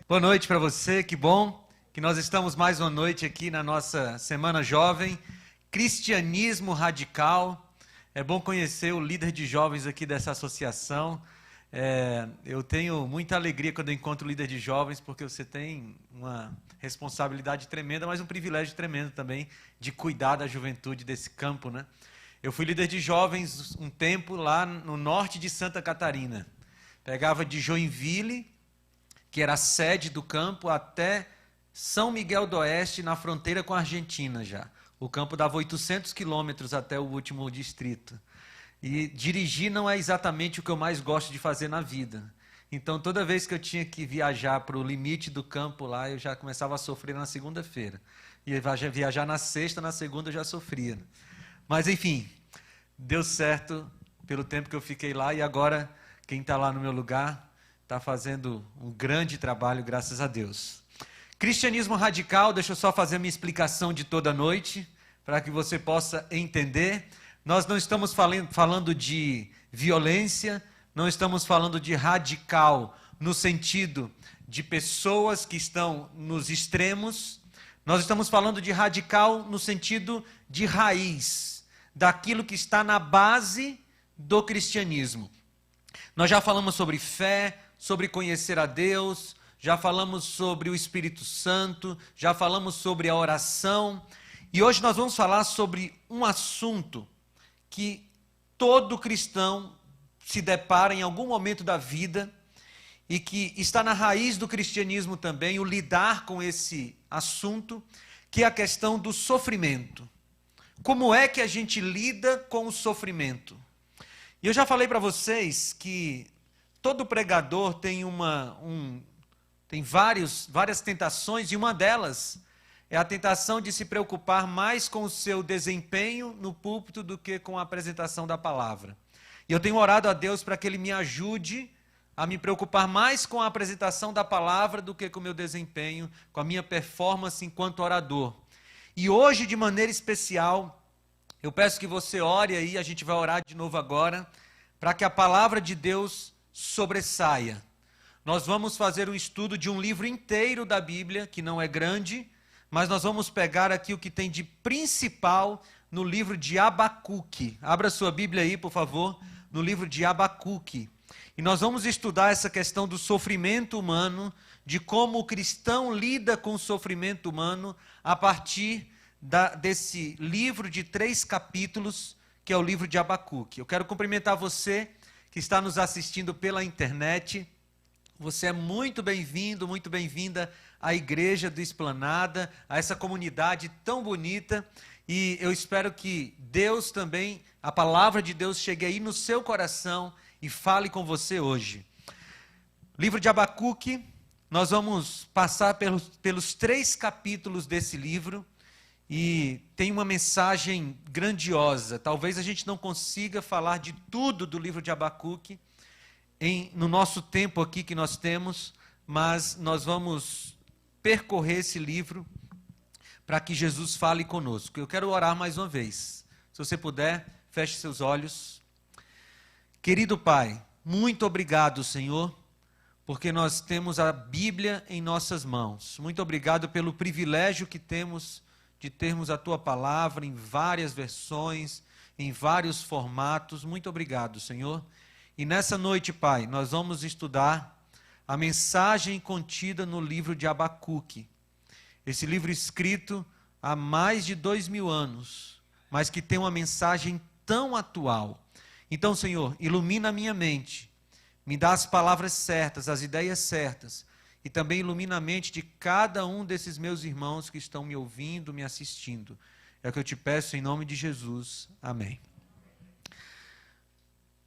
Boa noite para você, que bom que nós estamos mais uma noite aqui na nossa Semana Jovem, Cristianismo Radical. É bom conhecer o líder de jovens aqui dessa associação. Eu tenho muita alegria quando eu encontro o líder de jovens, porque você tem uma responsabilidade tremenda, mas um privilégio tremendo também de cuidar da juventude desse campo, né? Eu fui líder de jovens um tempo lá no norte de Santa Catarina. Pegava de Joinville, que era a sede do campo, até São Miguel do Oeste, na fronteira com a Argentina já. O campo dava 800 quilômetros até o último distrito. E dirigir não é exatamente o que eu mais gosto de fazer na vida. Então, toda vez que eu tinha que viajar para o limite do campo lá, eu já começava a sofrer na segunda-feira. E viajar na sexta, na segunda eu já sofria. Mas, enfim, deu certo pelo tempo que eu fiquei lá. E agora, quem está lá no meu lugar está fazendo um grande trabalho, graças a Deus. Cristianismo radical, deixa eu só fazer minha explicação de toda noite, para que você possa entender. Nós não estamos falando de violência, não estamos falando de radical no sentido de pessoas que estão nos extremos. Nós estamos falando de radical no sentido de raiz, daquilo que está na base do cristianismo. Nós já falamos sobre fé, sobre conhecer a Deus, já falamos sobre o Espírito Santo, já falamos sobre a oração, e hoje nós vamos falar sobre um assunto que todo cristão se depara em algum momento da vida e que está na raiz do cristianismo também, o lidar com esse assunto, que é a questão do sofrimento. Como é que a gente lida com o sofrimento? E eu já falei para vocês que todo pregador tem várias tentações, e uma delas é a tentação de se preocupar mais com o seu desempenho no púlpito do que com a apresentação da palavra. E eu tenho orado a Deus para que Ele me ajude a me preocupar mais com a apresentação da palavra do que com o meu desempenho, com a minha performance enquanto orador. E hoje, de maneira especial, eu peço que você ore aí, a gente vai orar de novo agora, para que a palavra de Deus sobressaia. Nós vamos fazer um estudo de um livro inteiro da Bíblia, que não é grande, mas nós vamos pegar aqui o que tem de principal no livro de Abacuque. Abra sua Bíblia aí, por favor, no livro de Abacuque. E nós vamos estudar essa questão do sofrimento humano, de como o cristão lida com o sofrimento humano a partir desse livro de 3 capítulos, que é o livro de Abacuque. Eu quero cumprimentar você que está nos assistindo pela internet. Você é muito bem-vindo, muito bem-vinda à Igreja do Esplanada, a essa comunidade tão bonita. E eu espero que Deus também, a palavra de Deus, chegue aí no seu coração e fale com você hoje. Livro de Abacuque, nós vamos passar pelos 3 capítulos desse livro. E tem uma mensagem grandiosa. Talvez a gente não consiga falar de tudo do livro de Abacuque no nosso tempo aqui que nós temos, mas nós vamos percorrer esse livro para que Jesus fale conosco. Eu quero orar mais uma vez. Se você puder, feche seus olhos. Querido Pai, muito obrigado, Senhor, porque nós temos a Bíblia em nossas mãos. Muito obrigado pelo privilégio que temos de termos a Tua palavra em várias versões, em vários formatos. Muito obrigado, Senhor. E nessa noite, Pai, nós vamos estudar a mensagem contida no livro de Abacuque. Esse livro escrito há mais de 2000 anos, mas que tem uma mensagem tão atual. Então, Senhor, ilumina a minha mente, me dá as palavras certas, as ideias certas, e também ilumina a mente de cada um desses meus irmãos que estão me ouvindo, me assistindo. É o que eu te peço em nome de Jesus. Amém.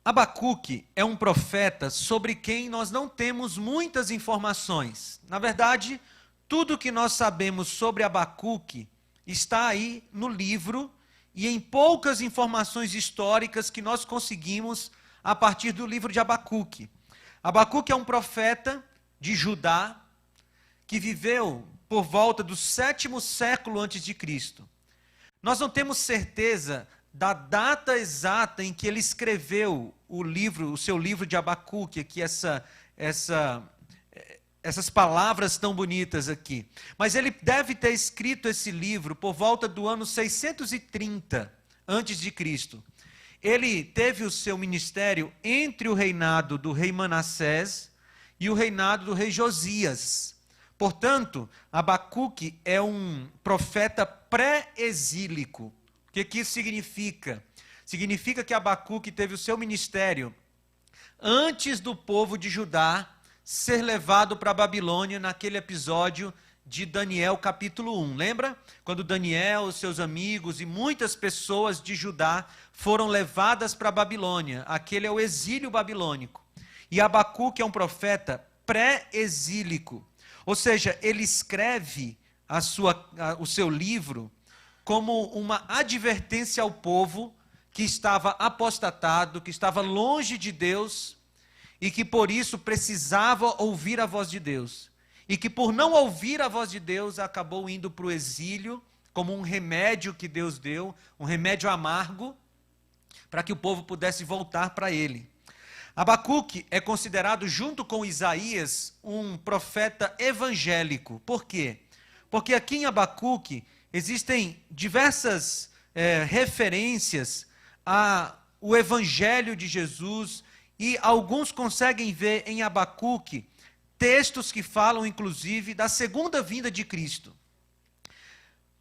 Abacuque é um profeta sobre quem nós não temos muitas informações. Na verdade, tudo que nós sabemos sobre Abacuque está aí no livro e em poucas informações históricas que nós conseguimos a partir do livro de Abacuque. Abacuque é um profeta de Judá, que viveu por volta do 7º século antes de Cristo. Nós não temos certeza da data exata em que ele escreveu o seu livro de Abacuque, aqui essas palavras tão bonitas aqui. Mas ele deve ter escrito esse livro por volta do ano 630 antes de Cristo. Ele teve o seu ministério entre o reinado do rei Manassés e o reinado do rei Josias. Portanto, Abacuque é um profeta pré-exílico. O que isso significa? Significa que Abacuque teve o seu ministério antes do povo de Judá ser levado para a Babilônia naquele episódio de Daniel capítulo 1. Lembra? Quando Daniel, os seus amigos e muitas pessoas de Judá foram levadas para a Babilônia. Aquele é o exílio babilônico. E Abacuque é um profeta pré-exílico. Ou seja, ele escreve o seu livro como uma advertência ao povo que estava apostatado, que estava longe de Deus e que por isso precisava ouvir a voz de Deus. E que por não ouvir a voz de Deus acabou indo para o exílio como um remédio que Deus deu, um remédio amargo, para que o povo pudesse voltar para ele. Abacuque é considerado, junto com Isaías, um profeta evangélico. Por quê? Porque aqui em Abacuque existem diversas referências ao evangelho de Jesus, e alguns conseguem ver em Abacuque textos que falam, inclusive, da segunda vinda de Cristo.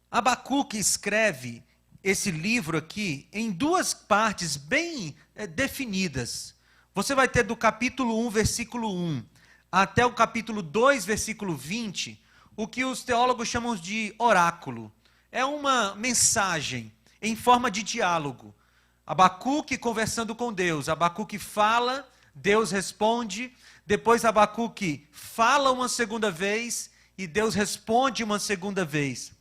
Abacuque escreve esse livro aqui em duas partes bem definidas. Você vai ter do capítulo 1, versículo 1, até o capítulo 2, versículo 20, o que os teólogos chamam de oráculo. É uma mensagem em forma de diálogo. Abacuque conversando com Deus. Abacuque fala, Deus responde. Depois Abacuque fala uma segunda vez e Deus responde uma segunda vez.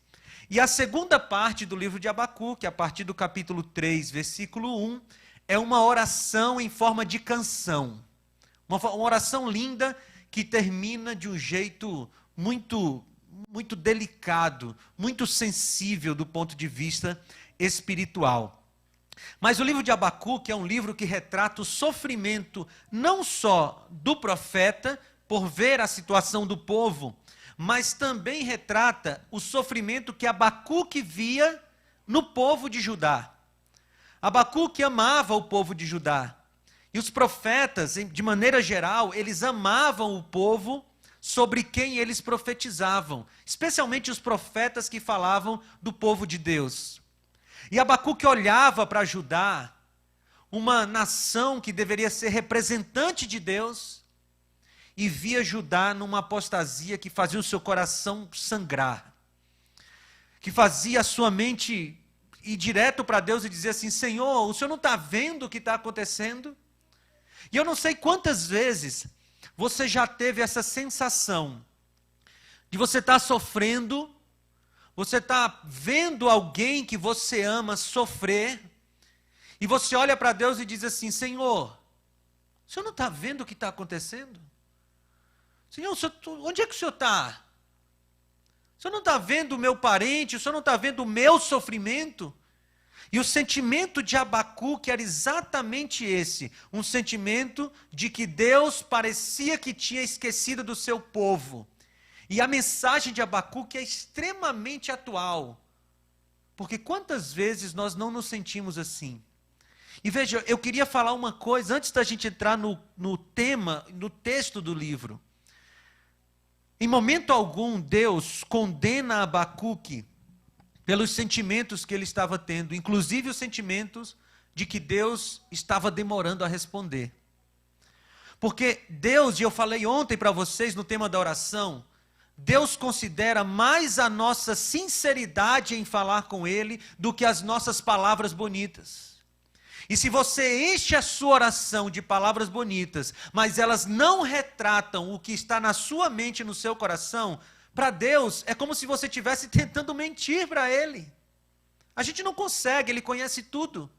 E a segunda parte do livro de Abacuque, a partir do capítulo 3, versículo 1, é uma oração em forma de canção. Uma oração linda que termina de um jeito muito delicado, muito sensível do ponto de vista espiritual. Mas o livro de Abacuque é um livro que retrata o sofrimento não só do profeta por ver a situação do povo, mas também retrata o sofrimento que Abacuque via no povo de Judá. Abacuque amava o povo de Judá. E os profetas, de maneira geral, eles amavam o povo sobre quem eles profetizavam, especialmente os profetas que falavam do povo de Deus. E Abacuque olhava para Judá, uma nação que deveria ser representante de Deus, e via Judá numa apostasia que fazia o seu coração sangrar, que fazia a sua mente ir direto para Deus e dizer assim: Senhor, o Senhor não está vendo o que está acontecendo? E eu não sei quantas vezes você já teve essa sensação de você estar sofrendo, você está vendo alguém que você ama sofrer, e você olha para Deus e diz assim: Senhor, o Senhor não está vendo o que está acontecendo? Senhor, onde é que o Senhor está? O Senhor não está vendo o meu parente? O Senhor não está vendo o meu sofrimento? E o sentimento de Abacuque era exatamente esse, um sentimento de que Deus parecia que tinha esquecido do seu povo. E a mensagem de Abacuque é extremamente atual, porque quantas vezes nós não nos sentimos assim? E veja, eu queria falar uma coisa, antes da gente entrar no tema, no texto do livro. Em momento algum, Deus condena Abacuque pelos sentimentos que ele estava tendo, inclusive os sentimentos de que Deus estava demorando a responder. Porque Deus, e eu falei ontem para vocês no tema da oração, Deus considera mais a nossa sinceridade em falar com Ele do que as nossas palavras bonitas. E se você enche a sua oração de palavras bonitas, mas elas não retratam o que está na sua mente e no seu coração, para Deus é como se você estivesse tentando mentir para Ele. A gente não consegue, Ele conhece tudo.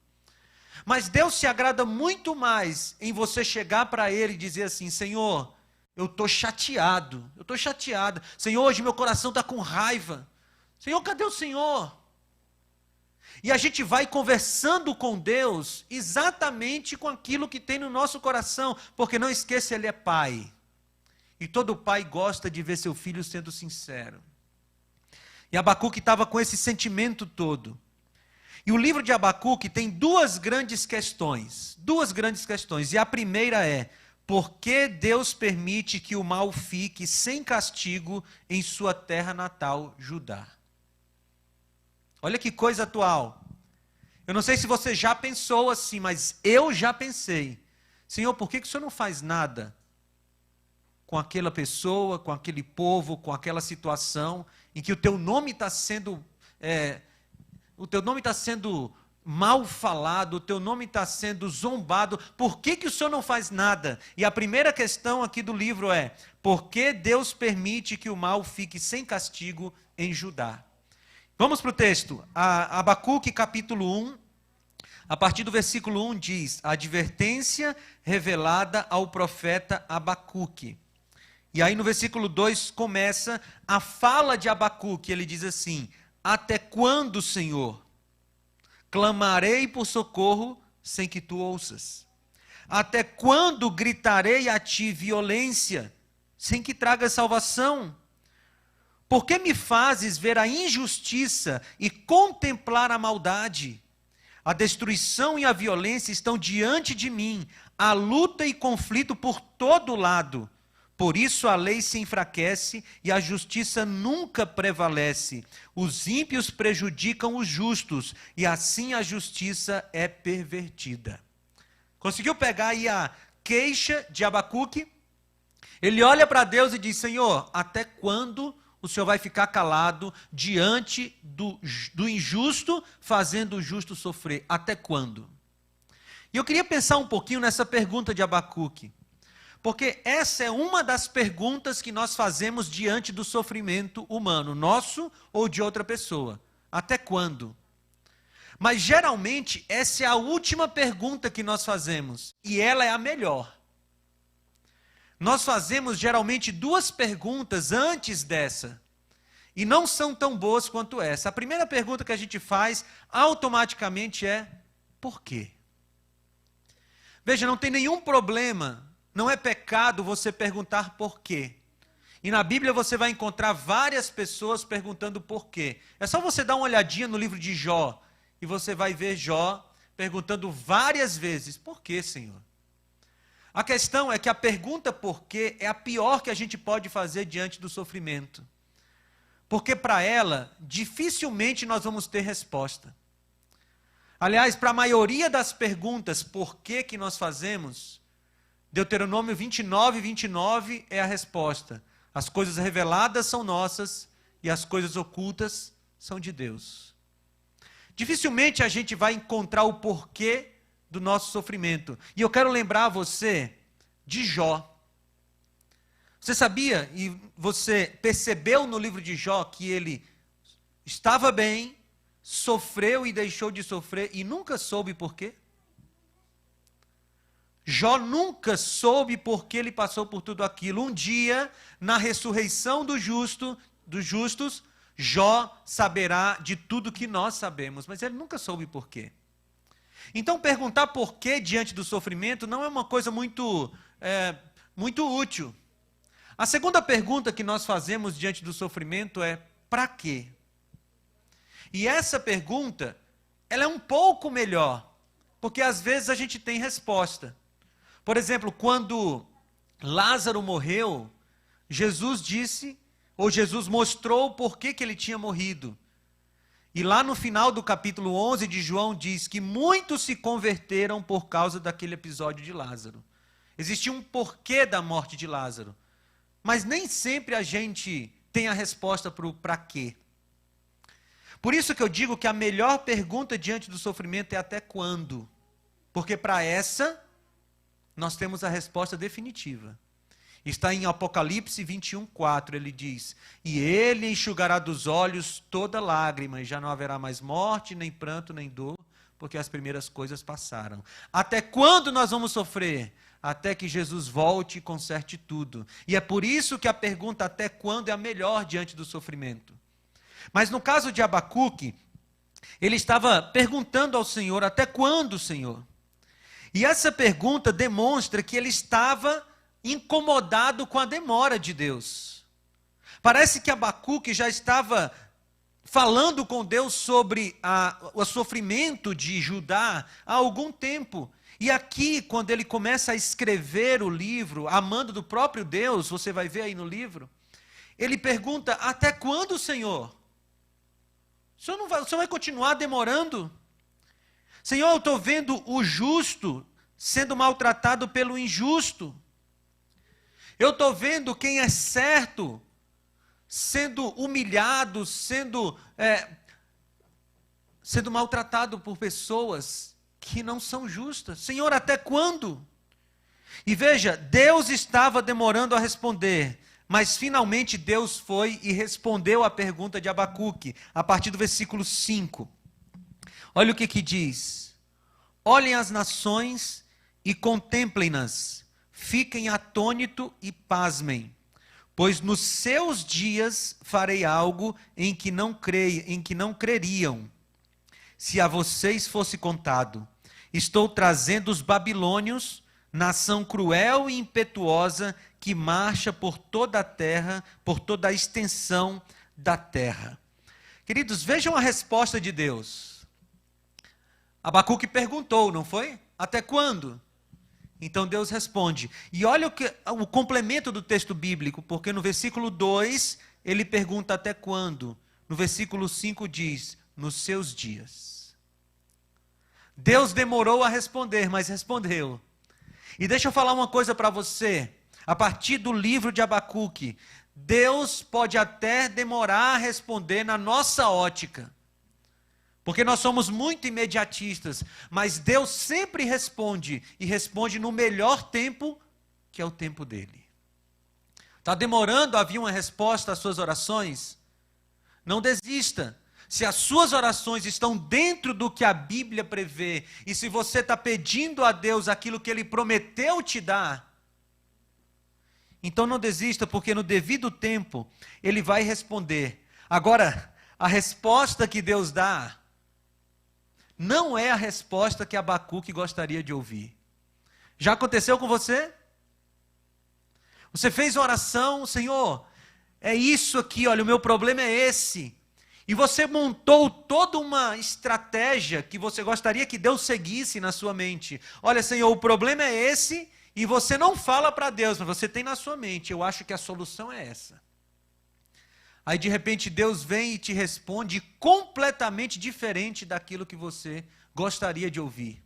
Mas Deus se agrada muito mais em você chegar para Ele e dizer assim: Senhor, eu estou chateado, eu estou chateada. Senhor, hoje meu coração está com raiva. Senhor, cadê o Senhor? E a gente vai conversando com Deus exatamente com aquilo que tem no nosso coração, porque não esqueça, Ele é Pai. E todo pai gosta de ver seu filho sendo sincero. E Abacuque estava com esse sentimento todo. E o livro de Abacuque tem duas grandes questões. E a primeira é: por que Deus permite que o mal fique sem castigo em sua terra natal, Judá? Olha que coisa atual. Eu não sei se você já pensou assim, mas eu já pensei. Senhor, por que o Senhor não faz nada com aquela pessoa, com aquele povo, com aquela situação em que o teu nome está sendo mal falado, o teu nome está sendo zombado? Por que o Senhor não faz nada? E a primeira questão aqui do livro é: por que Deus permite que o mal fique sem castigo em Judá? Vamos para o texto. Abacuque capítulo 1, a partir do versículo 1 diz: a advertência revelada ao profeta Abacuque. E aí no versículo 2 começa a fala de Abacuque. Ele diz assim: até quando, Senhor, clamarei por socorro sem que tu ouças? Até quando gritarei a ti violência sem que traga salvação? Por que me fazes ver a injustiça e contemplar a maldade? A destruição e a violência estão diante de mim, a luta e conflito por todo lado. Por isso a lei se enfraquece e a justiça nunca prevalece. Os ímpios prejudicam os justos e assim a justiça é pervertida. Conseguiu pegar aí a queixa de Abacuque? Ele olha para Deus e diz: Senhor, até quando o Senhor vai ficar calado diante do injusto, fazendo o justo sofrer? Até quando? E eu queria pensar um pouquinho nessa pergunta de Abacuque. Porque essa é uma das perguntas que nós fazemos diante do sofrimento humano, nosso ou de outra pessoa. Até quando? Mas geralmente essa é a última pergunta que nós fazemos, e ela é a melhor. Nós fazemos geralmente duas perguntas antes dessa, e não são tão boas quanto essa. A primeira pergunta que a gente faz automaticamente é: por quê? Veja, não tem nenhum problema. Não é pecado você perguntar por quê. E na Bíblia você vai encontrar várias pessoas perguntando por quê. É só você dar uma olhadinha no livro de Jó, e você vai ver Jó perguntando várias vezes: por quê, Senhor? A questão é que a pergunta por quê é a pior que a gente pode fazer diante do sofrimento. Porque para ela, dificilmente nós vamos ter resposta. Aliás, para a maioria das perguntas por que nós fazemos, Deuteronômio 29 é a resposta. As coisas reveladas são nossas e as coisas ocultas são de Deus. Dificilmente a gente vai encontrar o porquê do nosso sofrimento. E eu quero lembrar você de Jó. Você sabia e você percebeu no livro de Jó que ele estava bem, sofreu e deixou de sofrer e nunca soube porquê? Jó nunca soube por que ele passou por tudo aquilo. Um dia, na ressurreição dos justos, Jó saberá de tudo que nós sabemos, mas ele nunca soube por quê. Então, perguntar por quê diante do sofrimento não é uma coisa muito útil. A segunda pergunta que nós fazemos diante do sofrimento é: para quê? E essa pergunta, ela é um pouco melhor, porque às vezes a gente tem resposta. Por exemplo, quando Lázaro morreu, Jesus mostrou por que ele tinha morrido. E lá no final do capítulo 11 de João diz que muitos se converteram por causa daquele episódio de Lázaro. Existia um porquê da morte de Lázaro. Mas nem sempre a gente tem a resposta para o para quê. Por isso que eu digo que a melhor pergunta diante do sofrimento é: até quando? Porque para essa nós temos a resposta definitiva. Está em Apocalipse 21:4, ele diz: e ele enxugará dos olhos toda lágrima, e já não haverá mais morte, nem pranto, nem dor, porque as primeiras coisas passaram. Até quando nós vamos sofrer? Até que Jesus volte e conserte tudo. E é por isso que a pergunta até quando é a melhor diante do sofrimento. Mas no caso de Abacuque, ele estava perguntando ao Senhor: até quando, Senhor? E essa pergunta demonstra que ele estava incomodado com a demora de Deus. Parece que Abacuque já estava falando com Deus sobre o sofrimento de Judá há algum tempo. E aqui, quando ele começa a escrever o livro, amando do próprio Deus, você vai ver aí no livro, ele pergunta: até quando, Senhor? O Senhor vai continuar demorando? Senhor, eu estou vendo o justo sendo maltratado pelo injusto. Eu estou vendo quem é certo sendo humilhado, sendo maltratado por pessoas que não são justas. Senhor, até quando? E veja, Deus estava demorando a responder, mas finalmente Deus foi e respondeu a pergunta de Abacuque, a partir do versículo 5. Olha o que diz: olhem as nações e contemplem-nas, fiquem atônito e pasmem, pois nos seus dias farei algo em que não creriam, se a vocês fosse contado. Estou trazendo os babilônios, nação cruel e impetuosa, que marcha por toda a terra, por toda a extensão da terra. Queridos, vejam a resposta de Deus. Abacuque perguntou, não foi? Até quando? Então Deus responde. E olha o complemento do texto bíblico, porque no versículo 2 ele pergunta até quando. No versículo 5 diz: nos seus dias. Deus demorou a responder, mas respondeu. E deixa eu falar uma coisa para você. A partir do livro de Abacuque, Deus pode até demorar a responder na nossa ótica, porque nós somos muito imediatistas, mas Deus sempre responde, e responde no melhor tempo, que é o tempo dele. Está demorando a vir uma resposta às suas orações? Não desista. Se as suas orações estão dentro do que a Bíblia prevê, e se você está pedindo a Deus aquilo que Ele prometeu te dar, então não desista, porque no devido tempo Ele vai responder. Agora, a resposta que Deus dá não é a resposta que Abacuque gostaria de ouvir. Já aconteceu com você? Você fez uma oração: Senhor, é isso aqui, olha, o meu problema é esse. E você montou toda uma estratégia que você gostaria que Deus seguisse na sua mente. Olha, Senhor, o problema é esse, e você não fala para Deus, mas você tem na sua mente: eu acho que a solução é essa. Aí de repente Deus vem e te responde completamente diferente daquilo que você gostaria de ouvir.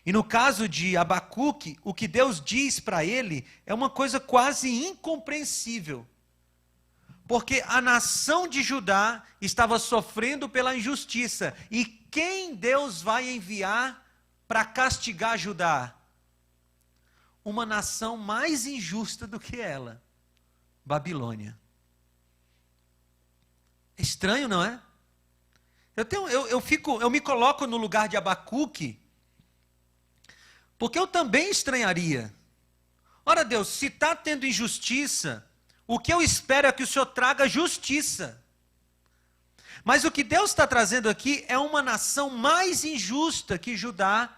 E no caso de Abacuque, o que Deus diz para ele é uma coisa quase incompreensível. Porque a nação de Judá estava sofrendo pela injustiça. E quem Deus vai enviar para castigar Judá? Uma nação mais injusta do que ela: Babilônia. Estranho, não é? Eu me coloco no lugar de Abacuque, porque eu também estranharia. Ora, Deus, se está tendo injustiça, o que eu espero é que o Senhor traga justiça. Mas o que Deus está trazendo aqui é uma nação mais injusta que Judá,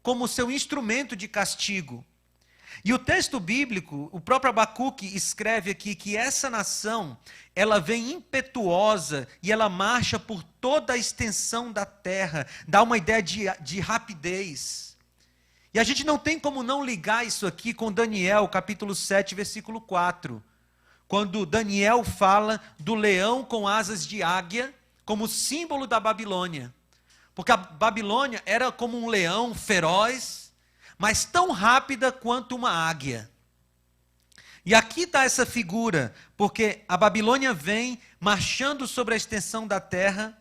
como seu instrumento de castigo. E o texto bíblico, o próprio Abacuque escreve aqui que essa nação, ela vem impetuosa e ela marcha por toda a extensão da terra. Dá uma ideia de rapidez. E a gente não tem como não ligar isso aqui com Daniel, capítulo 7, versículo 4. Quando Daniel fala do leão com asas de águia como símbolo da Babilônia. Porque a Babilônia era como um leão feroz, mas tão rápida quanto uma águia. E aqui está essa figura, porque a Babilônia vem marchando sobre a extensão da terra,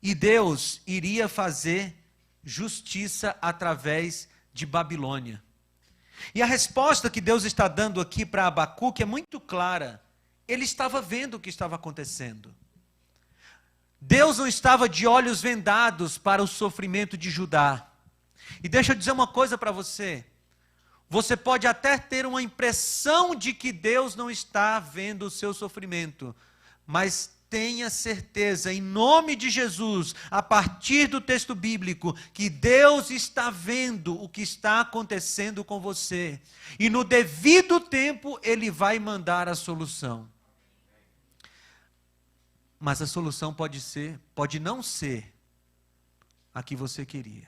e Deus iria fazer justiça através de Babilônia. E a resposta que Deus está dando aqui para Abacuque é muito clara. Ele estava vendo o que estava acontecendo. Deus não estava de olhos vendados para o sofrimento de Judá. E deixa eu dizer uma coisa para você. Você pode até ter uma impressão de que Deus não está vendo o seu sofrimento, mas tenha certeza, em nome de Jesus, a partir do texto bíblico, que Deus está vendo o que está acontecendo com você. E no devido tempo, Ele vai mandar a solução. Mas a solução pode não ser a que você queria.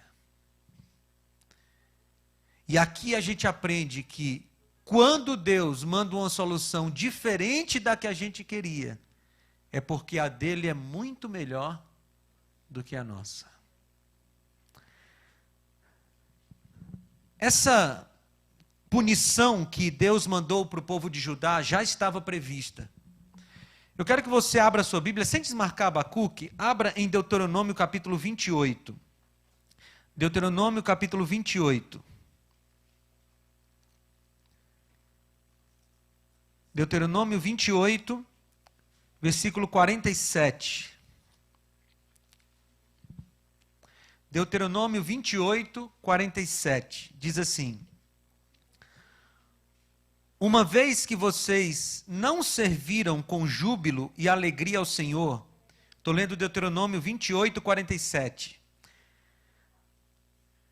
E aqui a gente aprende que quando Deus manda uma solução diferente da que a gente queria, é porque a dele é muito melhor do que a nossa. Essa punição que Deus mandou para o povo de Judá já estava prevista. Eu quero que você abra a sua Bíblia, sem desmarcar Abacuque, abra em Deuteronômio capítulo 28. Deuteronômio capítulo 28. Deuteronômio 28, versículo 47. Deuteronômio 28, 47. Diz assim: uma vez que vocês não serviram com júbilo e alegria ao Senhor, estou lendo Deuteronômio 28, 47.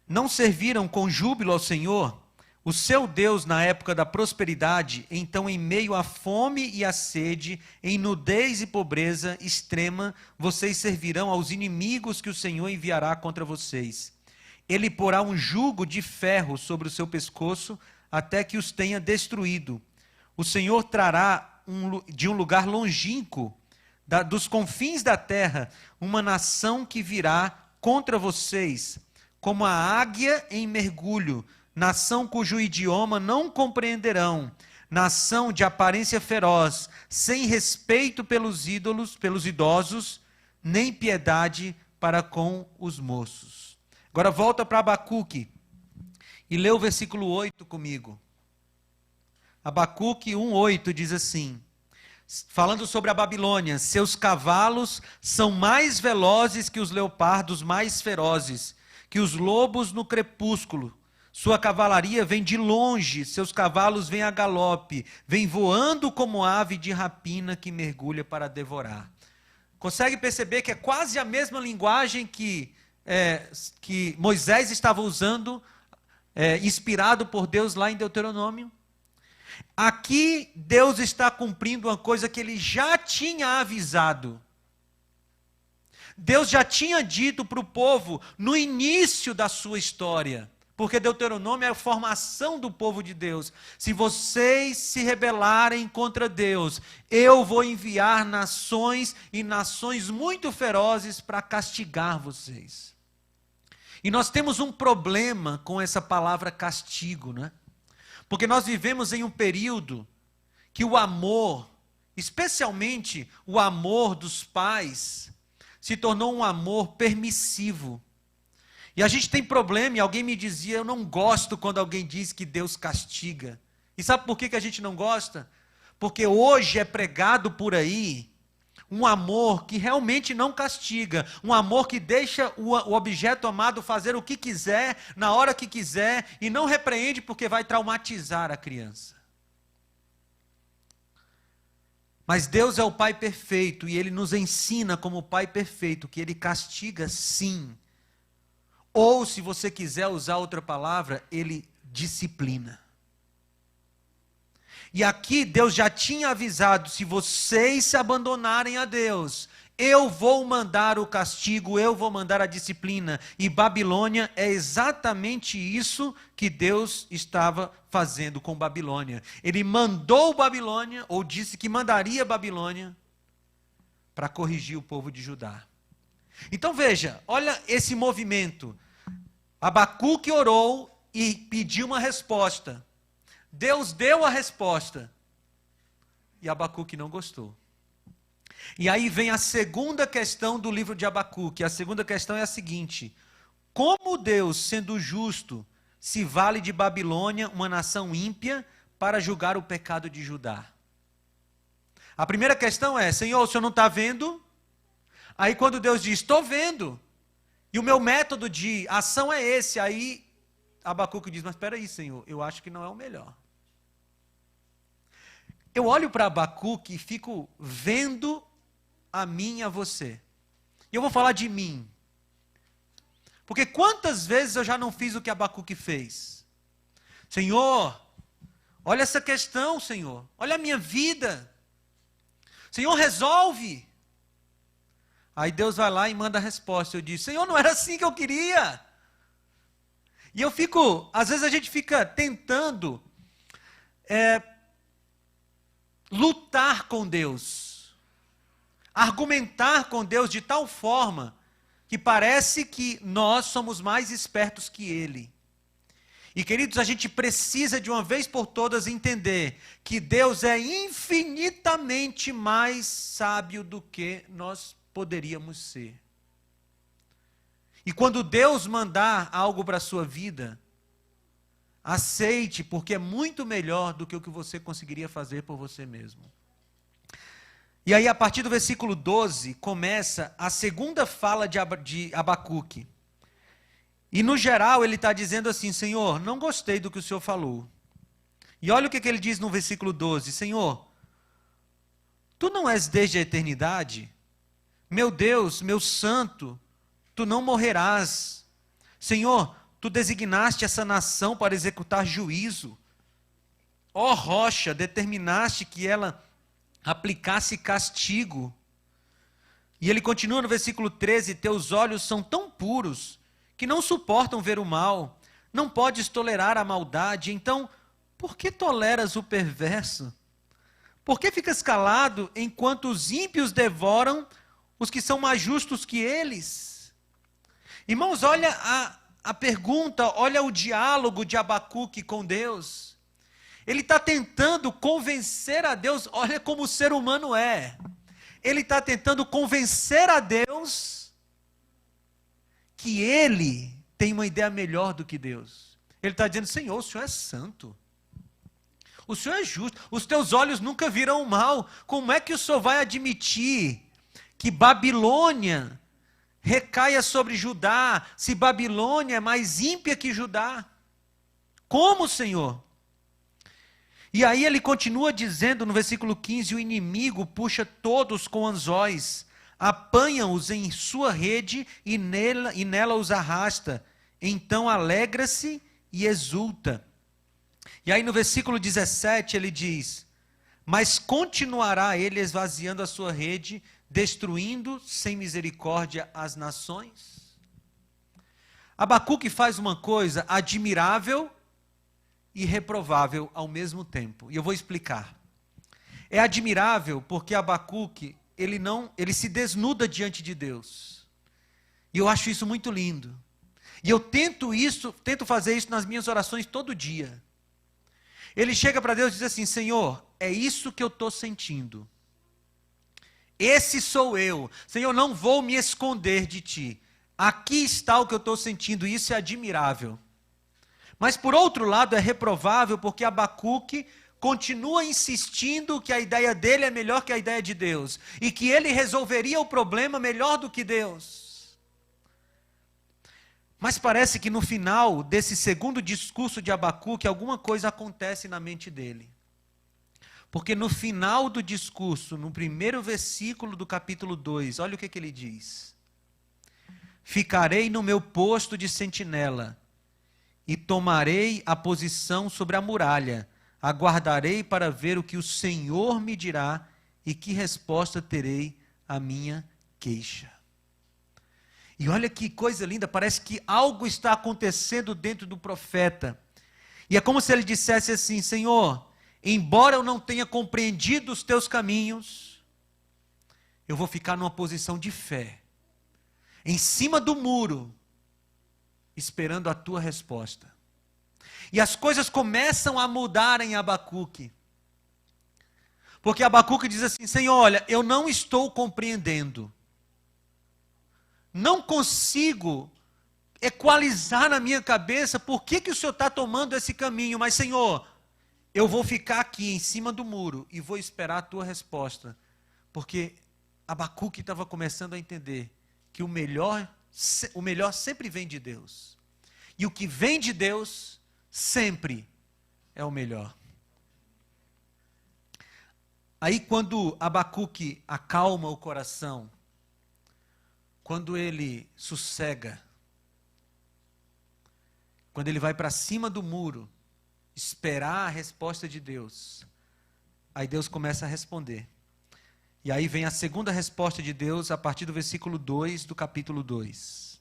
Não serviram com júbilo ao Senhor, o seu Deus, na época da prosperidade, então em meio à fome e à sede, em nudez e pobreza extrema, vocês servirão aos inimigos que o Senhor enviará contra vocês. Ele porá um jugo de ferro sobre o seu pescoço, até que os tenha destruído. O Senhor trará de um lugar longínquo, dos confins da terra, uma nação que virá contra vocês, como a águia em mergulho, nação cujo idioma não compreenderão, nação de aparência feroz, sem respeito pelos ídolos, pelos idosos, nem piedade para com os moços. Agora volta para Abacuque e lê o versículo 8 comigo. Abacuque 1:8 diz assim, falando sobre a Babilônia: seus cavalos são mais velozes que os leopardos mais ferozes, que os lobos no crepúsculo. Sua cavalaria vem de longe, seus cavalos vêm a galope, vem voando como ave de rapina que mergulha para devorar. Consegue perceber que é quase a mesma linguagem que Moisés estava usando, inspirado por Deus lá em Deuteronômio? Aqui Deus está cumprindo uma coisa que ele já tinha avisado. Deus já tinha dito para o povo no início da sua história, porque Deuteronômio é a formação do povo de Deus. Se vocês se rebelarem contra Deus, eu vou enviar nações e nações muito ferozes para castigar vocês. E nós temos um problema com essa palavra castigo, né? Porque nós vivemos em um período que o amor, especialmente o amor dos pais, se tornou um amor permissivo. E a gente tem problema, e alguém me dizia, eu não gosto quando alguém diz que Deus castiga. E sabe por que a gente não gosta? Porque hoje é pregado por aí um amor que realmente não castiga, um amor que deixa o objeto amado fazer o que quiser, na hora que quiser, e não repreende porque vai traumatizar a criança. Mas Deus é o Pai perfeito, e Ele nos ensina como Pai perfeito, que Ele castiga sim. Ou, se você quiser usar outra palavra, Ele disciplina. E aqui Deus já tinha avisado, se vocês se abandonarem a Deus, eu vou mandar o castigo, eu vou mandar a disciplina. E Babilônia é exatamente isso que Deus estava fazendo com Babilônia. Ele mandou Babilônia, ou disse que mandaria Babilônia, para corrigir o povo de Judá. Então veja, olha esse movimento. Abacuque orou e pediu uma resposta. Deus deu a resposta. E Abacuque não gostou. E aí vem a segunda questão do livro de Abacuque. A segunda questão é a seguinte: como Deus, sendo justo, se vale de Babilônia, uma nação ímpia, para julgar o pecado de Judá? A primeira questão é: Senhor, o Senhor não está vendo? Aí quando Deus diz, estou vendo, e o meu método de ação é esse, aí Abacuque diz, mas espera aí, Senhor, eu acho que não é o melhor. Eu olho para Abacuque e fico vendo a mim e a você. E eu vou falar de mim. Porque quantas vezes eu já não fiz o que Abacuque fez? Senhor, olha essa questão, Senhor. Olha a minha vida. Senhor, resolve. Aí Deus vai lá e manda a resposta. Eu disse, Senhor, não era assim que eu queria. E eu fico, às vezes a gente fica tentando lutar com Deus. Argumentar com Deus de tal forma que parece que nós somos mais espertos que Ele. E queridos, a gente precisa de uma vez por todas entender que Deus é infinitamente mais sábio do que nós poderíamos ser. E quando Deus mandar algo para a sua vida, aceite, porque é muito melhor do que o que você conseguiria fazer por você mesmo. E aí, a partir do versículo 12, começa a segunda fala de Abacuque. E no geral ele está dizendo assim, Senhor, não gostei do que o Senhor falou. E olha o que ele diz no versículo 12, Senhor, Tu não és desde a eternidade? Meu Deus, meu santo, Tu não morrerás. Senhor, Tu designaste essa nação para executar juízo. Ó rocha, determinaste que ela aplicasse castigo. E ele continua no versículo 13, Teus olhos são tão puros que não suportam ver o mal, não podes tolerar a maldade, então, por que toleras o perverso? Por que ficas calado enquanto os ímpios devoram os que são mais justos que eles? Irmãos, olha a pergunta, olha o diálogo de Abacuque com Deus. Ele está tentando convencer a Deus, olha como o ser humano é. Ele está tentando convencer a Deus que ele tem uma ideia melhor do que Deus. Ele está dizendo, Senhor, o Senhor é santo. O Senhor é justo. Os teus olhos nunca viram o mal. Como é que o Senhor vai admitir que Babilônia recaia sobre Judá, se Babilônia é mais ímpia que Judá? Como, Senhor? E aí ele continua dizendo no versículo 15, o inimigo puxa todos com anzóis, apanha-os em sua rede e nela os arrasta. Então alegra-se e exulta. E aí no versículo 17 ele diz, mas continuará ele esvaziando a sua rede, destruindo sem misericórdia as nações? Abacuque faz uma coisa admirável e reprovável ao mesmo tempo. E eu vou explicar. É admirável porque Abacuque, ele se desnuda diante de Deus. E eu acho isso muito lindo. E eu tento fazer isso nas minhas orações todo dia. Ele chega para Deus e diz assim, Senhor, é isso que eu estou sentindo. Esse sou eu. Senhor, não vou me esconder de Ti. Aqui está o que eu estou sentindo, e isso é admirável. Mas por outro lado é reprovável porque Abacuque continua insistindo que a ideia dele é melhor que a ideia de Deus. E que ele resolveria o problema melhor do que Deus. Mas parece que no final desse segundo discurso de Abacuque, alguma coisa acontece na mente dele. Porque no final do discurso, no primeiro versículo do capítulo 2, olha o que ele diz. Ficarei no meu posto de sentinela, e tomarei a posição sobre a muralha, aguardarei para ver o que o Senhor me dirá e que resposta terei à minha queixa. E olha que coisa linda, parece que algo está acontecendo dentro do profeta. E é como se ele dissesse assim, Senhor, embora eu não tenha compreendido os teus caminhos, eu vou ficar numa posição de fé, em cima do muro, esperando a tua resposta. E as coisas começam a mudar em Abacuque. Porque Abacuque diz assim, Senhor, olha, eu não estou compreendendo. Não consigo equalizar na minha cabeça por que o Senhor está tomando esse caminho. Mas, Senhor, eu vou ficar aqui em cima do muro e vou esperar a tua resposta. Porque Abacuque estava começando a entender que o melhor sempre vem de Deus. E o que vem de Deus sempre é o melhor. Aí quando Abacuque acalma o coração, quando ele sossega, quando ele vai para cima do muro, esperar a resposta de Deus, aí Deus começa a responder. E aí vem a segunda resposta de Deus a partir do versículo 2 do capítulo 2.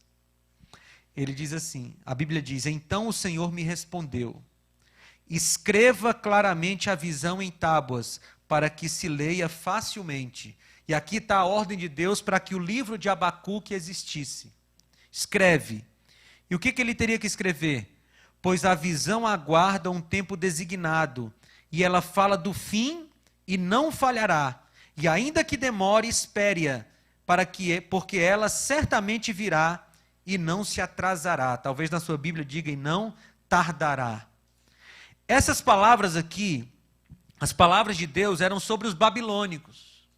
Ele diz assim, a Bíblia diz, então o Senhor me respondeu, escreva claramente a visão em tábuas, para que se leia facilmente. E aqui está a ordem de Deus para que o livro de Abacuque existisse. Escreve. E o que ele teria que escrever? Pois a visão aguarda um tempo designado, e ela fala do fim e não falhará. E ainda que demore, espere-a, porque ela certamente virá e não se atrasará. Talvez na sua Bíblia diga, e não tardará. Essas palavras aqui, as palavras de Deus eram sobre os babilônicos.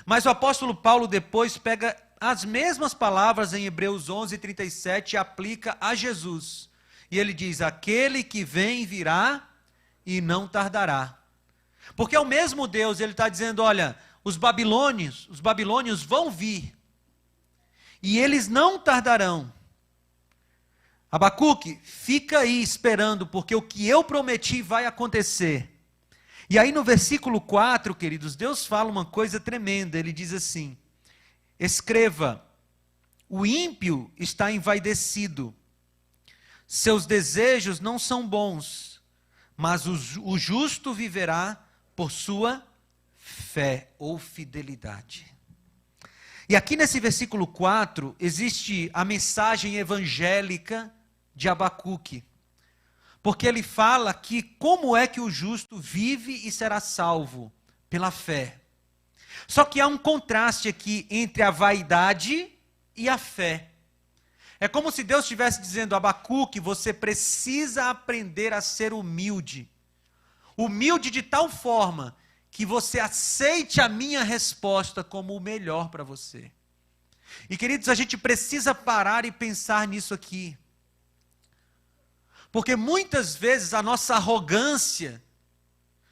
Mas o apóstolo Paulo depois pega as mesmas palavras em Hebreus 11:37 e aplica a Jesus. E ele diz, aquele que vem virá e não tardará. Porque é o mesmo Deus, ele está dizendo, olha, os babilônios vão vir. E eles não tardarão. Abacuque, fica aí esperando, porque o que eu prometi vai acontecer. E aí no versículo 4, queridos, Deus fala uma coisa tremenda. Ele diz assim, escreva, o ímpio está envaidecido, seus desejos não são bons, mas o justo viverá por sua fé ou fidelidade. E aqui nesse versículo 4, existe a mensagem evangélica de Abacuque. Porque ele fala que como é que o justo vive e será salvo? Pela fé. Só que há um contraste aqui entre a vaidade e a fé. É como se Deus estivesse dizendo, Abacuque, você precisa aprender a ser humilde. Humilde de tal forma que você aceite a minha resposta como o melhor para você. E queridos, a gente precisa parar e pensar nisso aqui. Porque muitas vezes a nossa arrogância,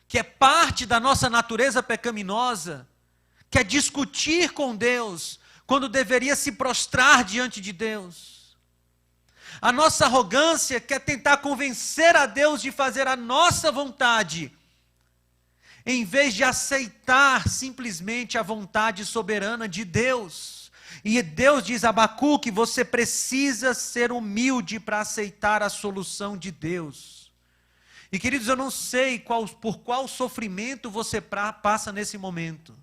que é parte da nossa natureza pecaminosa, quer discutir com Deus, quando deveria se prostrar diante de Deus. A nossa arrogância quer tentar convencer a Deus de fazer a nossa vontade, em vez de aceitar simplesmente a vontade soberana de Deus. E Deus diz a Abacuque, você precisa ser humilde para aceitar a solução de Deus. E queridos, eu não sei por qual sofrimento você passa nesse momento.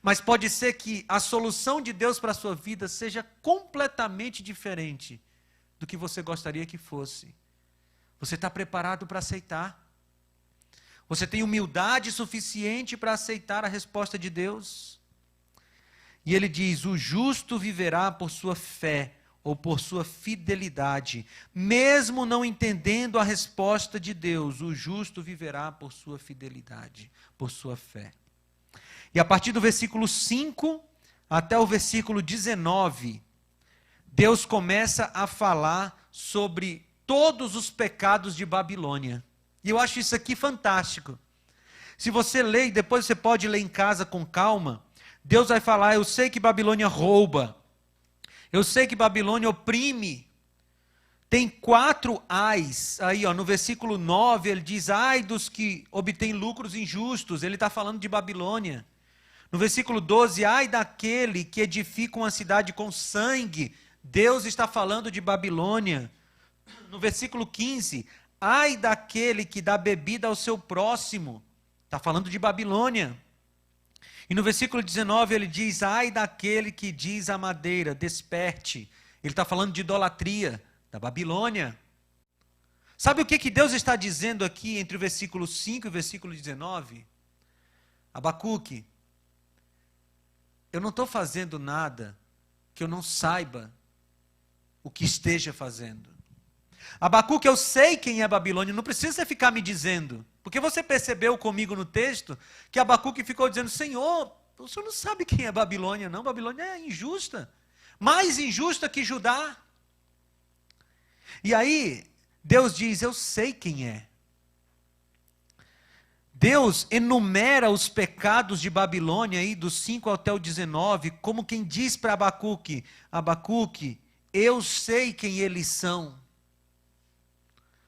Mas pode ser que a solução de Deus para a sua vida seja completamente diferente do que você gostaria que fosse. Você está preparado para aceitar? Você tem humildade suficiente para aceitar a resposta de Deus? E ele diz, o justo viverá por sua fé, ou por sua fidelidade. Mesmo não entendendo a resposta de Deus, o justo viverá por sua fidelidade, por sua fé. E a partir do versículo 5 até o versículo 19, Deus começa a falar sobre todos os pecados de Babilônia. E eu acho isso aqui fantástico. Se você lê, e depois você pode ler em casa com calma, Deus vai falar, eu sei que Babilônia rouba, eu sei que Babilônia oprime. Tem 4 ais, aí no versículo 9 ele diz, ai dos que obtêm lucros injustos, ele está falando de Babilônia. No versículo 12, ai daquele que edifica uma cidade com sangue, Deus está falando de Babilônia. No versículo 15, ai daquele que dá bebida ao seu próximo, está falando de Babilônia. E no versículo 19 ele diz, ai daquele que diz à madeira, desperte. Ele está falando de idolatria, da Babilônia. Sabe o que Deus está dizendo aqui entre o versículo 5 e o versículo 19? Abacuque, eu não estou fazendo nada que eu não saiba o que esteja fazendo. Abacuque, eu sei quem é Babilônia, não precisa você ficar me dizendo. Porque você percebeu comigo no texto que Abacuque ficou dizendo, Senhor, o Senhor não sabe quem é Babilônia, não. Babilônia é injusta, mais injusta que Judá. E aí, Deus diz, eu sei quem é. Deus enumera os pecados de Babilônia, aí, do 5 até o 19, como quem diz para Abacuque: Abacuque, eu sei quem eles são.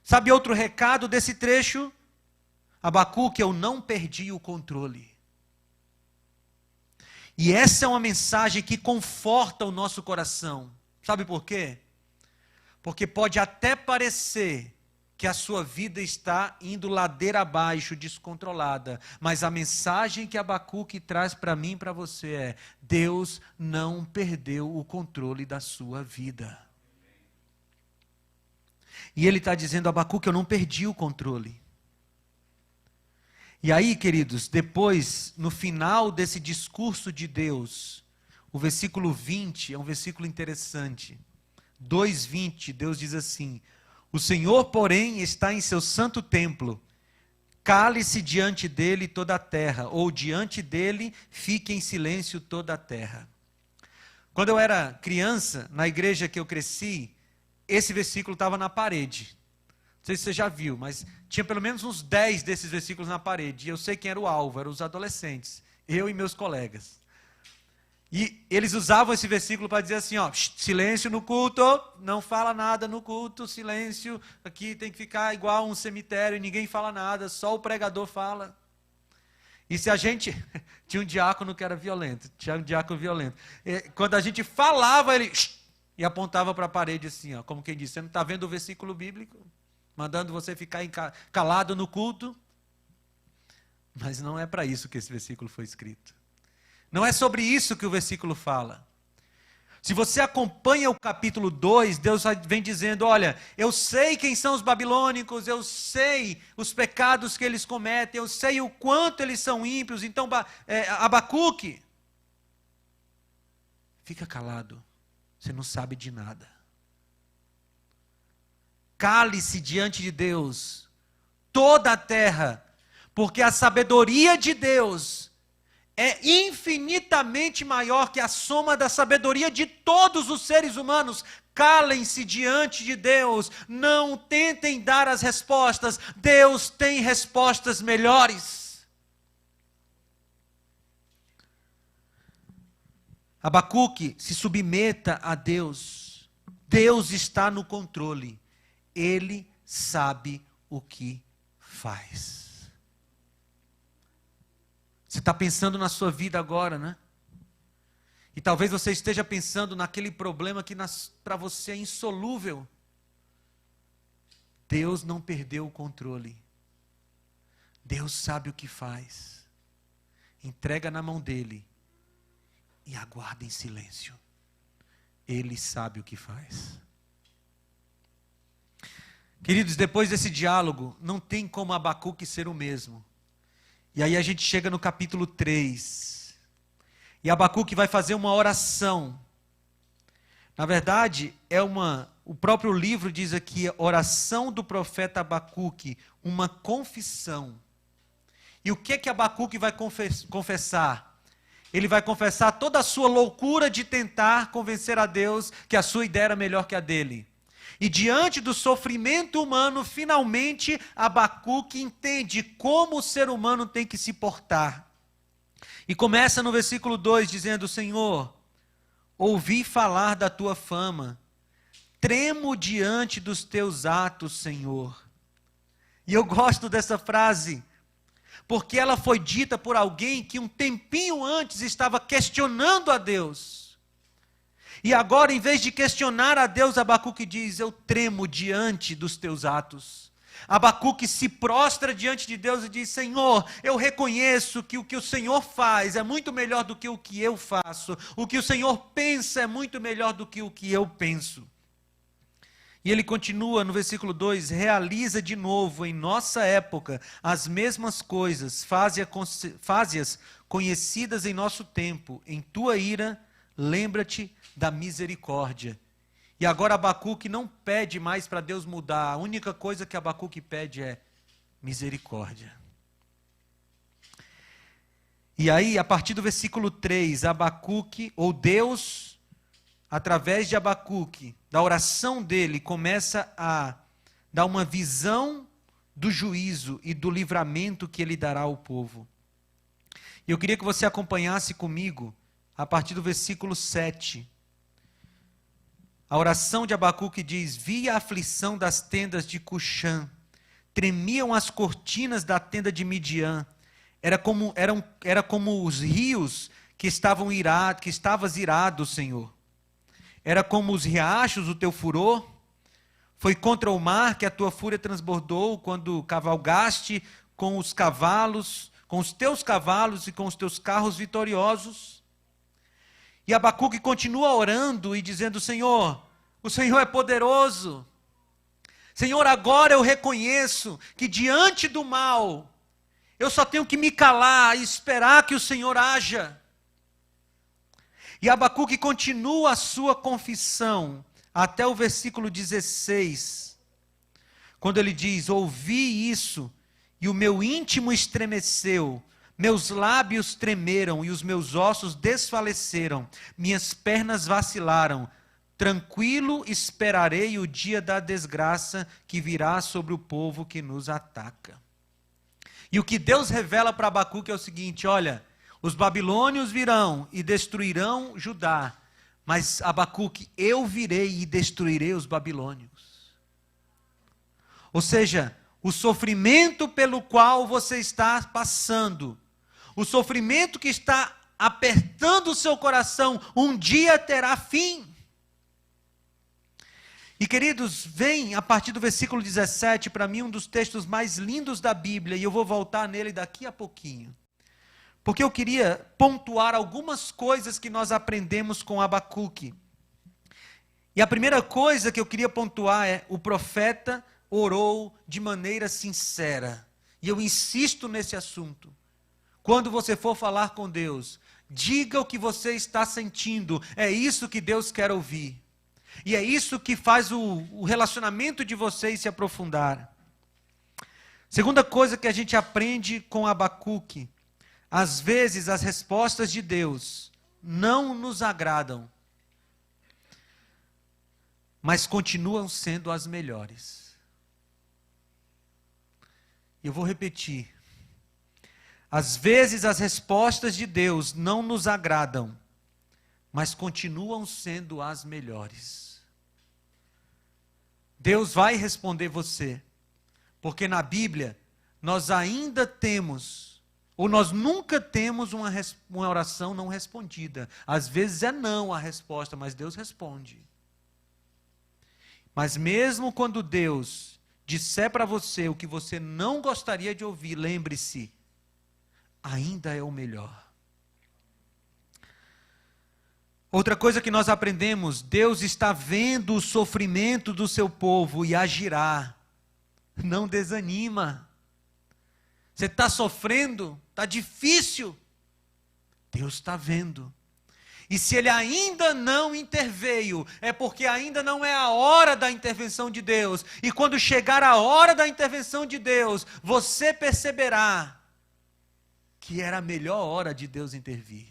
Sabe outro recado desse trecho? Abacuque, eu não perdi o controle. E essa é uma mensagem que conforta o nosso coração. Sabe por quê? Porque pode até parecer que a sua vida está indo ladeira abaixo, descontrolada. Mas a mensagem que Abacuque traz para mim e para você é: Deus não perdeu o controle da sua vida. E ele está dizendo: Abacuque, eu não perdi o controle. E aí, queridos, depois, no final desse discurso de Deus, o versículo 20 é um versículo interessante. 2:20, Deus diz assim: o Senhor, porém, está em seu santo templo, cale-se diante dele toda a terra, ou diante dele fique em silêncio toda a terra. Quando eu era criança, na igreja que eu cresci, esse versículo estava na parede. Não sei se você já viu, mas tinha pelo menos uns 10 desses versículos na parede. E eu sei quem era o alvo, eram os adolescentes, eu e meus colegas. E eles usavam esse versículo para dizer assim, ó, silêncio no culto, não fala nada no culto, silêncio, aqui tem que ficar igual um cemitério, ninguém fala nada, só o pregador fala. E se a gente, tinha um diácono que era violento, quando a gente falava, ele e apontava para a parede assim, ó, como quem disse, você não está vendo o versículo bíblico? Mandando você ficar calado no culto? Mas não é para isso que esse versículo foi escrito. Não é sobre isso que o versículo fala. Se você acompanha o capítulo 2, Deus vem dizendo, olha, eu sei quem são os babilônicos, eu sei os pecados que eles cometem, eu sei o quanto eles são ímpios, então Abacuque, fica calado, você não sabe de nada. Cale-se diante de Deus, toda a terra, porque a sabedoria de Deus é infinitamente maior que a soma da sabedoria de todos os seres humanos. Calem-se diante de Deus, não tentem dar as respostas, Deus tem respostas melhores. Abacuque, se submeta a Deus, Deus está no controle, Ele sabe o que faz. Você está pensando na sua vida agora, né? E talvez você esteja pensando naquele problema que para você é insolúvel. Deus não perdeu o controle. Deus sabe o que faz. Entrega na mão dele e aguarda em silêncio. Ele sabe o que faz. Queridos, depois desse diálogo, não tem como Abacuque ser o mesmo. E aí a gente chega no capítulo 3. E Abacuque vai fazer uma oração. Na verdade, o próprio livro diz aqui, oração do profeta Abacuque, uma confissão. E o que Abacuque vai confessar? Ele vai confessar toda a sua loucura de tentar convencer a Deus que a sua ideia era melhor que a dele. E diante do sofrimento humano, finalmente Abacuque entende como o ser humano tem que se portar. E começa no versículo 2 dizendo, Senhor, ouvi falar da tua fama, tremo diante dos teus atos, Senhor. E eu gosto dessa frase, porque ela foi dita por alguém que um tempinho antes estava questionando a Deus. E agora, em vez de questionar a Deus, Abacuque diz, eu tremo diante dos teus atos. Abacuque se prostra diante de Deus e diz, Senhor, eu reconheço que o que o Senhor faz é muito melhor do que o que eu faço. O que o Senhor pensa é muito melhor do que o que eu penso. E ele continua no versículo 2, realiza de novo em nossa época as mesmas coisas, faze-as conhecidas em nosso tempo, em tua ira, lembra-te da misericórdia. E agora Abacuque não pede mais para Deus mudar, a única coisa que Abacuque pede é misericórdia. E aí, a partir do versículo 3, Abacuque, ou Deus, através de Abacuque, da oração dele, começa a dar uma visão do juízo e do livramento que ele dará ao povo. E eu queria que você acompanhasse comigo, a partir do versículo 7. A oração de Abacuque diz: vi a aflição das tendas de Cuxã, tremiam as cortinas da tenda de Midian, era como os rios que estavam irados, que estavas irado, Senhor. Era como os riachos o teu furor. Foi contra o mar que a tua fúria transbordou, quando cavalgaste com os cavalos, com os teus cavalos e com os teus carros vitoriosos. E Abacuque continua orando e dizendo: Senhor, o Senhor é poderoso. Senhor, agora eu reconheço que diante do mal, eu só tenho que me calar e esperar que o Senhor haja. E Abacuque continua a sua confissão até o versículo 16, quando ele diz: ouvi isso, e o meu íntimo estremeceu, meus lábios tremeram e os meus ossos desfaleceram, minhas pernas vacilaram. Tranquilo esperarei o dia da desgraça que virá sobre o povo que nos ataca. E o que Deus revela para Abacuque é o seguinte: olha, os babilônios virão e destruirão Judá, mas Abacuque, eu virei e destruirei os babilônios. Ou seja, o sofrimento pelo qual você está passando, o sofrimento que está apertando o seu coração, um dia terá fim. E queridos, vem a partir do versículo 17, para mim um dos textos mais lindos da Bíblia, e eu vou voltar nele daqui a pouquinho. Porque eu queria pontuar algumas coisas que nós aprendemos com Abacuque. E a primeira coisa que eu queria pontuar é: o profeta orou de maneira sincera. E eu insisto nesse assunto. Quando você for falar com Deus, diga o que você está sentindo. É isso que Deus quer ouvir. E é isso que faz o relacionamento de vocês se aprofundar. Segunda coisa que a gente aprende com Abacuque: às vezes as respostas de Deus não nos agradam, mas continuam sendo as melhores. Eu vou repetir. Às vezes as respostas de Deus não nos agradam, mas continuam sendo as melhores. Deus vai responder você, porque na Bíblia nós ainda temos, ou nós nunca temos uma oração não respondida. Às vezes é não a resposta, mas Deus responde. Mas mesmo quando Deus disser para você o que você não gostaria de ouvir, lembre-se, ainda é o melhor. Outra coisa que nós aprendemos: Deus está vendo o sofrimento do seu povo e agirá. Não desanima. Você está sofrendo, está difícil. Deus está vendo. E se Ele ainda não interveio, é porque ainda não é a hora da intervenção de Deus. E quando chegar a hora da intervenção de Deus, você perceberá que era a melhor hora de Deus intervir.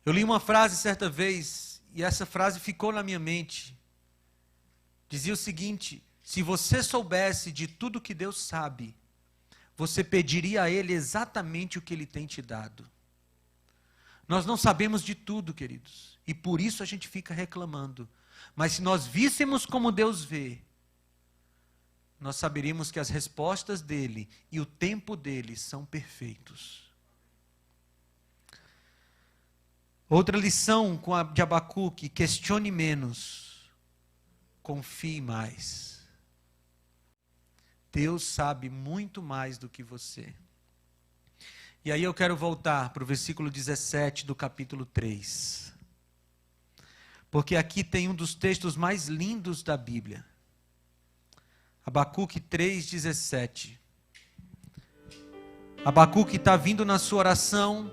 Eu li uma frase certa vez, e essa frase ficou na minha mente. Dizia o seguinte: se você soubesse de tudo que Deus sabe, você pediria a Ele exatamente o que Ele tem te dado. Nós não sabemos de tudo, queridos, e por isso a gente fica reclamando. Mas se nós víssemos como Deus vê, nós saberíamos que as respostas dEle e o tempo dEle são perfeitos. Outra lição com a de Abacuque: questione menos, confie mais. Deus sabe muito mais do que você. E aí eu quero voltar para o versículo 17 do capítulo 3. Porque aqui tem um dos textos mais lindos da Bíblia. Abacuque 3,17. Abacuque está vindo na sua oração.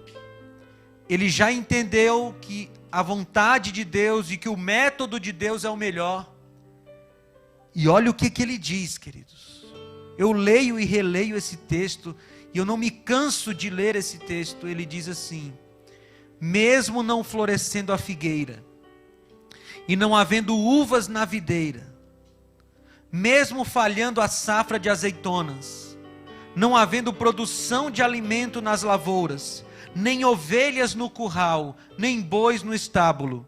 Ele já entendeu que a vontade de Deus e que o método de Deus é o melhor. E olha o que ele diz, queridos. Eu leio e releio esse texto, e eu não me canso de ler esse texto. Ele diz assim: mesmo não florescendo a figueira, e não havendo uvas na videira, mesmo falhando a safra de azeitonas, não havendo produção de alimento nas lavouras, nem ovelhas no curral, nem bois no estábulo,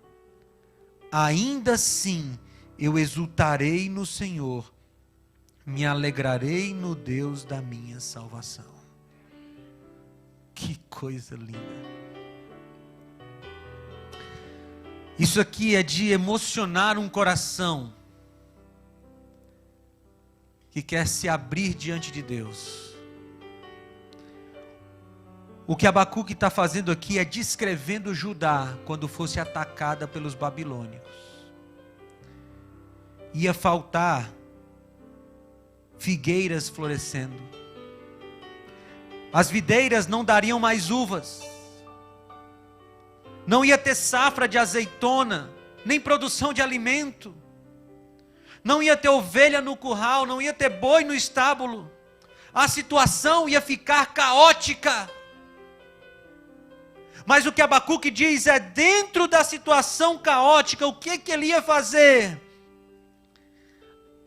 ainda assim eu exultarei no Senhor, me alegrarei no Deus da minha salvação. Que coisa linda! Isso aqui é de emocionar um coração que quer se abrir diante de Deus. O que Abacuque está fazendo aqui é descrevendo Judá quando fosse atacada pelos babilônios. Ia faltar figueiras florescendo. As videiras não dariam mais uvas. Não ia ter safra de azeitona, nem produção de alimento. Não ia ter ovelha no curral, não ia ter boi no estábulo. A situação ia ficar caótica. Mas o que Abacuque diz é, dentro da situação caótica, o que ele ia fazer?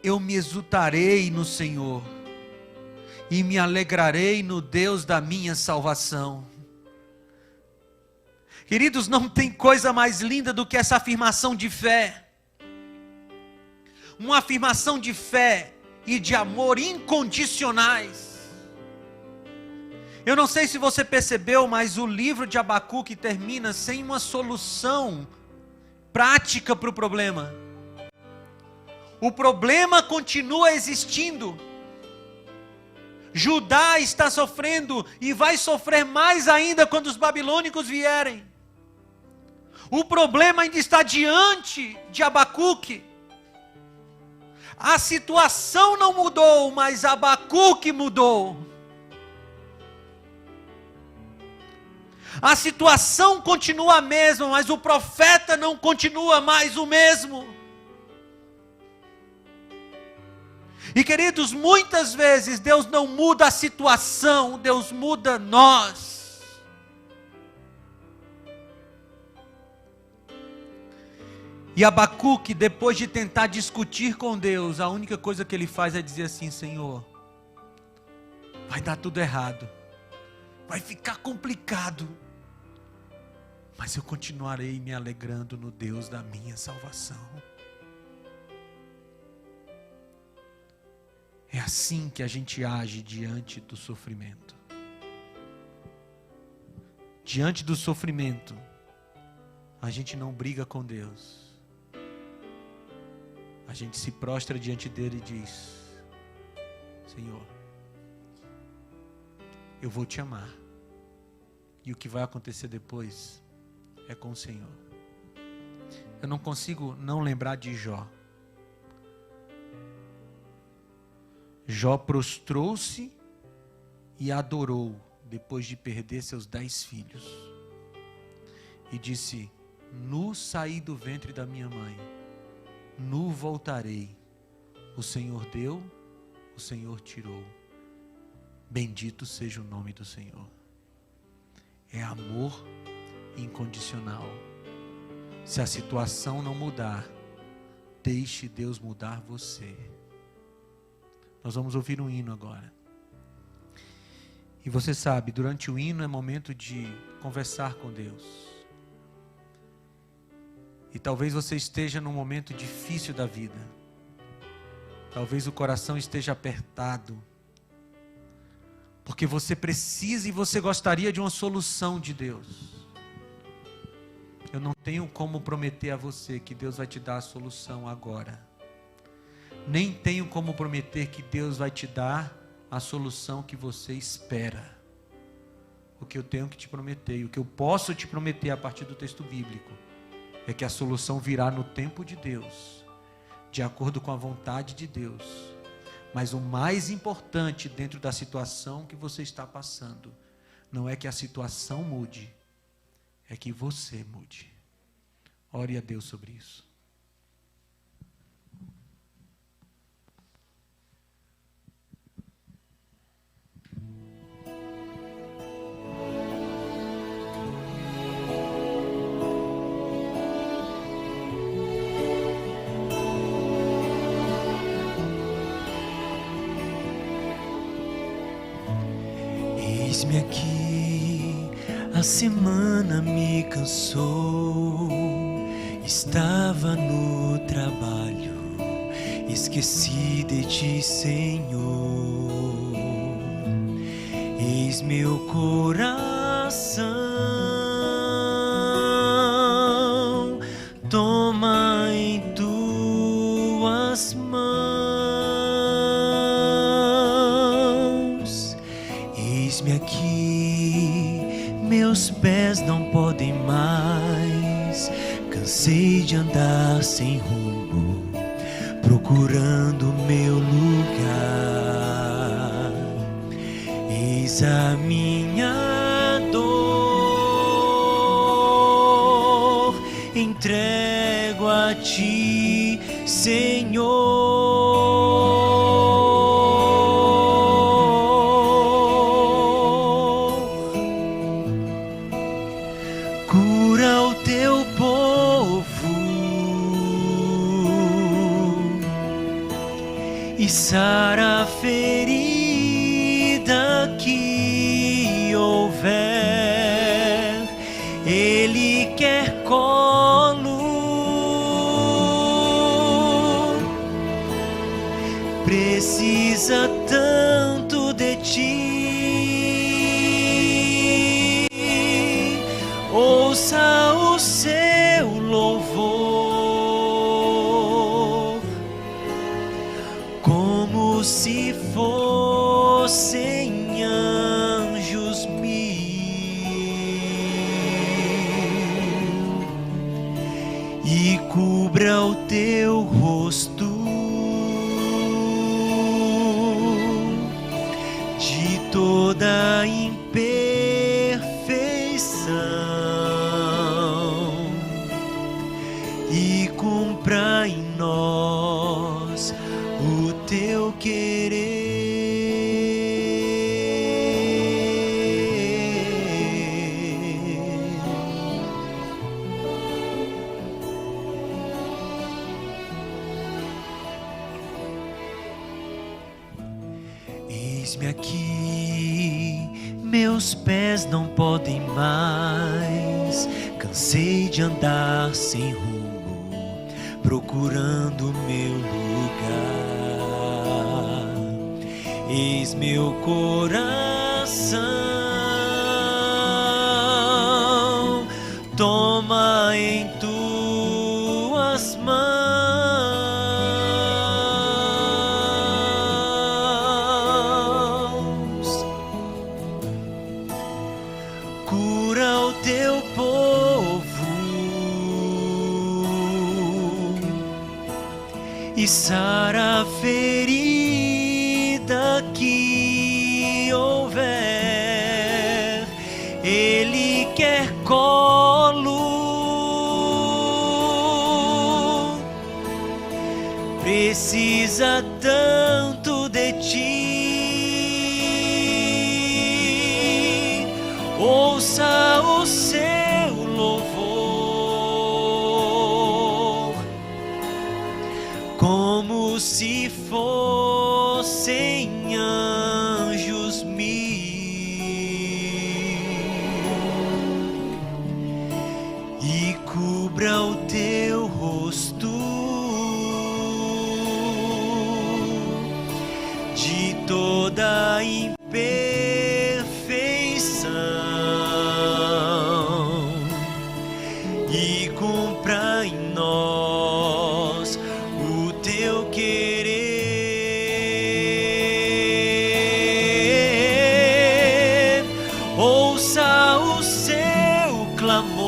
Eu me exultarei no Senhor, e me alegrarei no Deus da minha salvação. Queridos, não tem coisa mais linda do que essa afirmação de fé. Uma afirmação de fé e de amor incondicionais. Eu não sei se você percebeu, mas o livro de Abacuque termina sem uma solução prática para o problema. O problema continua existindo. Judá está sofrendo e vai sofrer mais ainda quando os babilônicos vierem. O problema ainda está diante de Abacuque. A situação não mudou, mas Abacuque mudou. A situação continua a mesma, mas o profeta não continua mais o mesmo. E queridos, muitas vezes Deus não muda a situação, Deus muda nós. E Abacuque, depois de tentar discutir com Deus, a única coisa que ele faz é dizer assim: Senhor, vai dar tudo errado, vai ficar complicado, mas eu continuarei me alegrando no Deus da minha salvação. É assim que a gente age diante do sofrimento. Diante do sofrimento, a gente não briga com Deus. A gente se prostra diante dele e diz: Senhor, eu vou te amar. E o que vai acontecer depois é com o Senhor. Eu não consigo não lembrar de Jó. Jó prostrou-se e adorou depois de perder seus 10 filhos. E disse: nu saí do ventre da minha mãe, nu voltarei. O Senhor deu, o Senhor tirou. Bendito seja o nome do Senhor. É amor incondicional. Se a situação não mudar, deixe Deus mudar você. Nós vamos ouvir um hino agora. E você sabe, durante o hino é momento de conversar com Deus. E talvez você esteja num momento difícil da vida. Talvez o coração esteja apertado. Porque você precisa e você gostaria de uma solução de Deus. Eu não tenho como prometer a você que Deus vai te dar a solução agora. Nem tenho como prometer que Deus vai te dar a solução que você espera. O que eu tenho que te prometer, o que eu posso te prometer a partir do texto bíblico, é que a solução virá no tempo de Deus, de acordo com a vontade de Deus. Mas o mais importante dentro da situação que você está passando, não é que a situação mude, é que você mude. Ore a Deus sobre isso. Eis-me aqui, a semana me cansou. Estava no trabalho, esqueci de ti, Senhor. Eis meu coração, toma em tuas mãos. Eis-me aqui, meus pés não podem mais. Cansei de andar sem rumo, procurando meu lugar. Eis a minha dor, entrego a ti, Senhor. Cura o teu povo e sara a ferida que houver. Ele quer colo, precisa tanto de ti. Ouça o seu louvor, como se fossem anjos mil, e cubra o teu rosto de toda imperfeição e cumpra em nós o teu querer. Eis-me aqui, meus pés não podem mais. Cansei de andar sem rumo, procurando meu lugar. Eis meu coração, toma em tuas mãos. Cura o teu povo e sara a ferida que houver. Ele quer colo, precisa tanto de ti. Ouça o seu louvor, como se fossem anjos mil, e cubra o teu rosto de toda imperfeição e cumpra em nós o teu querer. Ouça o seu clamor,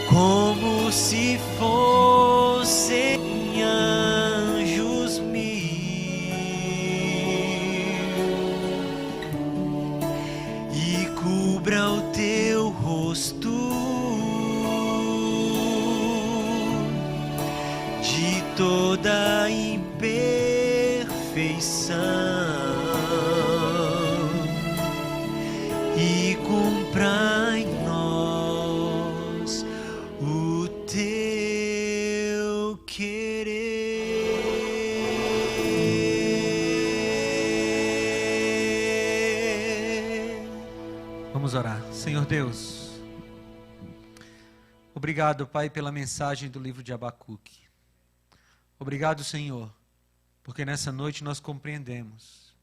como se fossem anjos mil, e cubra o teu rosto de toda imperfeição e cumpra em nós o teu querer. Vamos orar. Senhor Deus, obrigado, Pai, pela mensagem do livro de Abacuque. Obrigado, Senhor, porque nessa noite nós compreendemos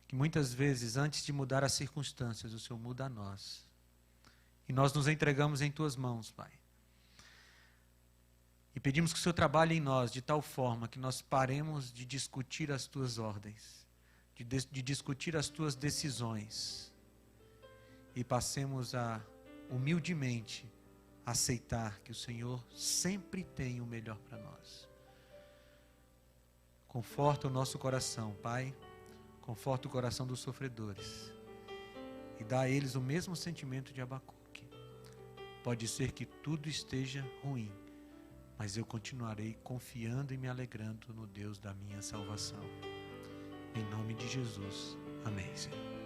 que muitas vezes, antes de mudar as circunstâncias, o Senhor muda a nós. E nós nos entregamos em Tuas mãos, Pai. E pedimos que o Senhor trabalhe em nós de tal forma que nós paremos de discutir as Tuas ordens, de discutir as Tuas decisões, e passemos a, humildemente, aceitar que o Senhor sempre tem o melhor para nós. Conforta o nosso coração, Pai. Conforta o coração dos sofredores. E dá a eles o mesmo sentimento de Abacuque. Pode ser que tudo esteja ruim, mas eu continuarei confiando e me alegrando no Deus da minha salvação. Em nome de Jesus. Amém, Senhor.